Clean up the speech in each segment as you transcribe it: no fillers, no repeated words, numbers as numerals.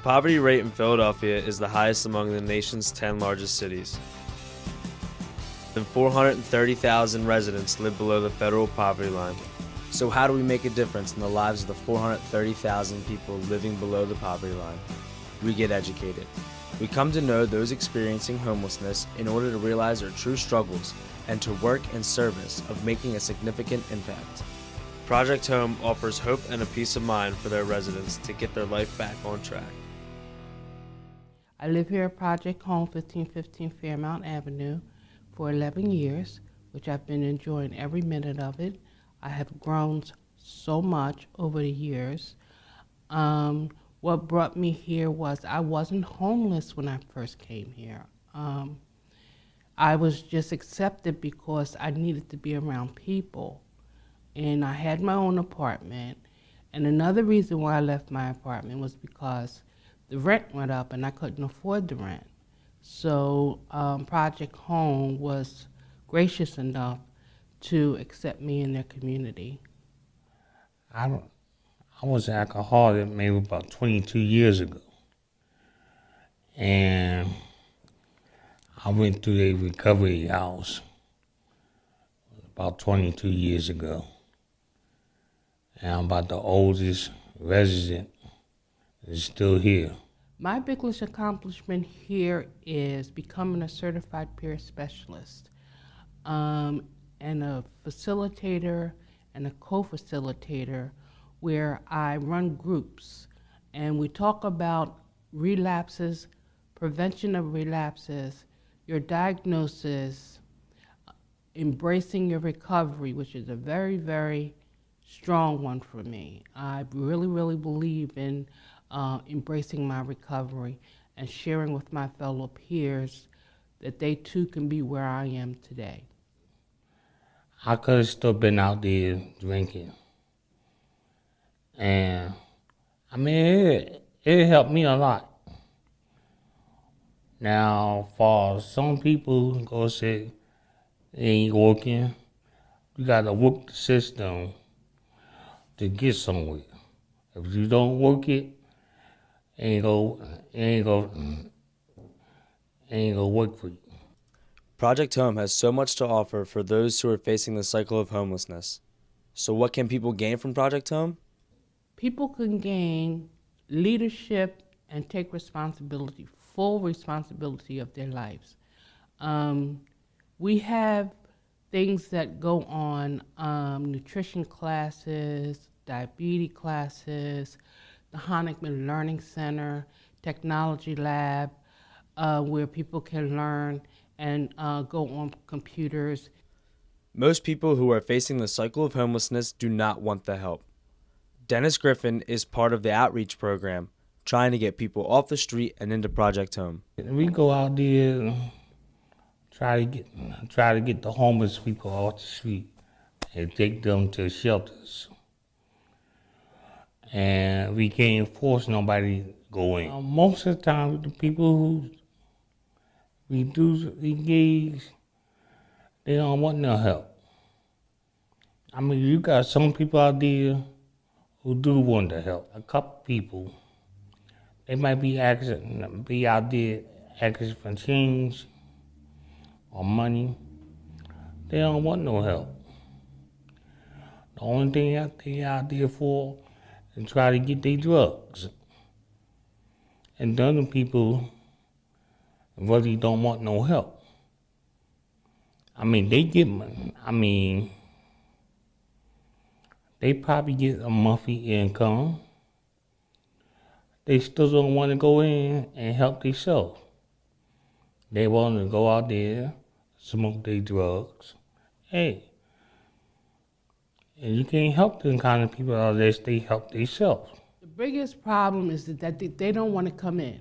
poverty rate in Philadelphia is the highest among the nation's 10 largest cities. More than 430,000 residents live below the federal poverty line. So how do we make a difference in the lives of the 430,000 people living below the poverty line? We get educated. We come to know those experiencing homelessness in order to realize their true struggles and to work in service of making a significant impact. Project Home offers hope and a peace of mind for their residents to get their life back on track. I live here at Project Home, 1515 Fairmount Avenue, for 11 years, which I've been enjoying every minute of it. I have grown so much over the years. What brought me here was I wasn't homeless when I first came here. I was just accepted because I needed to be around people. And I had my own apartment. And another reason why I left my apartment was because the rent went up and I couldn't afford the rent. So Project Home was gracious enough to accept me in their community. I was an alcoholic maybe about 22 years ago. And I went through a recovery house about 22 years ago. And I'm about the oldest resident that's still here. My biggest accomplishment here is becoming a certified peer specialist and a facilitator and a co-facilitator where I run groups and we talk about relapses, prevention of relapses, your diagnosis, embracing your recovery, which is a very, very strong one for me. I really, really believe in embracing my recovery and sharing with my fellow peers that they too can be where I am today. I could have still been out there drinking. And I mean, it helped me a lot. Now, for some people go say it ain't working, you gotta work the system to get somewhere. If you don't work it, ain't gonna work for you. Project Home has so much to offer for those who are facing the cycle of homelessness. So what can people gain from Project Home? People can gain leadership and take responsibility, full responsibility of their lives. We have things that go on, nutrition classes, diabetes classes, the Honickman Learning Center, technology lab, where people can learn and go on computers. Most people who are facing the cycle of homelessness do not want the help. Dennis Griffin is part of the outreach program, trying to get people off the street and into Project Home. We go out there and try to get the homeless people off the street and take them to shelters. And we can't force nobody to go in. Most of the time, the people who we do engage, they don't want no help. I mean, you got some people out there who do want the help. A couple people, they might be out there asking for change or money. They don't want no help. The only thing they out there for is try to get their drugs. And the other people really don't want no help. I mean, they get money. I mean, they probably get a monthly income. They still don't want to go in and help themselves. They want to go out there, smoke their drugs. Hey, and you can't help them kind of people unless they help themselves. The biggest problem is that they don't want to come in.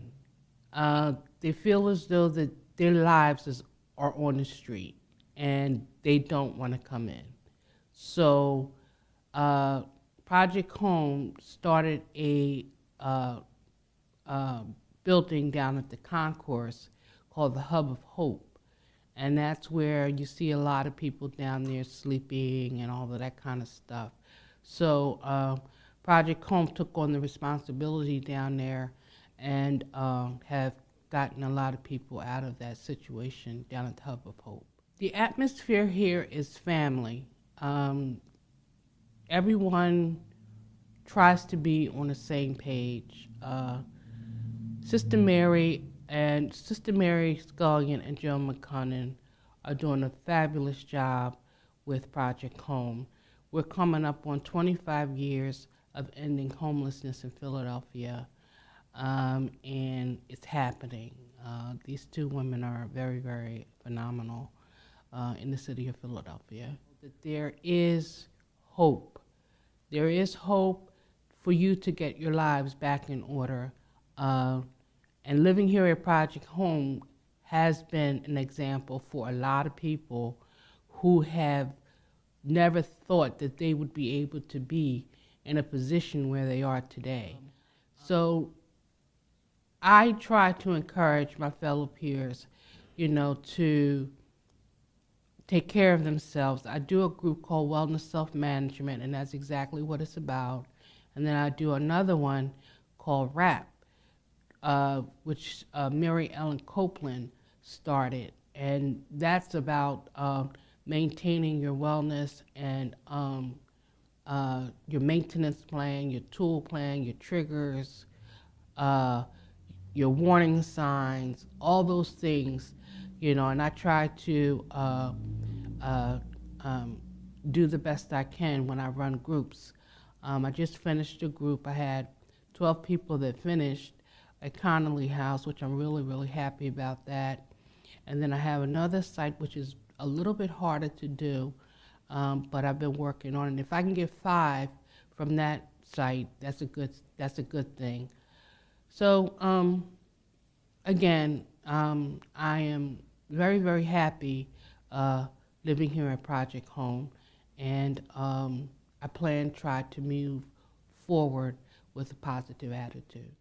They feel as though that their lives are on the street and they don't want to come in. So Project Home started a building down at the concourse called the Hub of Hope. And that's where you see a lot of people down there sleeping and all of that kind of stuff. So Project Home took on the responsibility down there and have gotten a lot of people out of that situation down at Hub of Hope. The atmosphere here is family. Everyone tries to be on the same page. Sister Mary Scullion and Joe McCunnan are doing a fabulous job with Project Home. We're coming up on 25 years of ending homelessness in Philadelphia, and it's happening. These two women are very, very phenomenal in the city of Philadelphia. That there is hope. There is hope for you to get your lives back in order. And living here at Project Home has been an example for a lot of people who have never thought that they would be able to be in a position where they are today. So I try to encourage my fellow peers, to take care of themselves. I do a group called Wellness Self-Management, and that's exactly what it's about. And then I do another one called WRAP, which Mary Ellen Copeland started. And that's about maintaining your wellness and your maintenance plan, your tool plan, your triggers, your warning signs, all those things, and I try to do the best I can when I run groups. I just finished a group. I had 12 people that finished at Connolly House, which I'm really, really happy about that. And then I have another site which is a little bit harder to do, but I've been working on it. And if I can get 5 from that site, that's a good thing. So again, I am very, very happy living here at Project Home, and I plan to try to move forward with a positive attitude.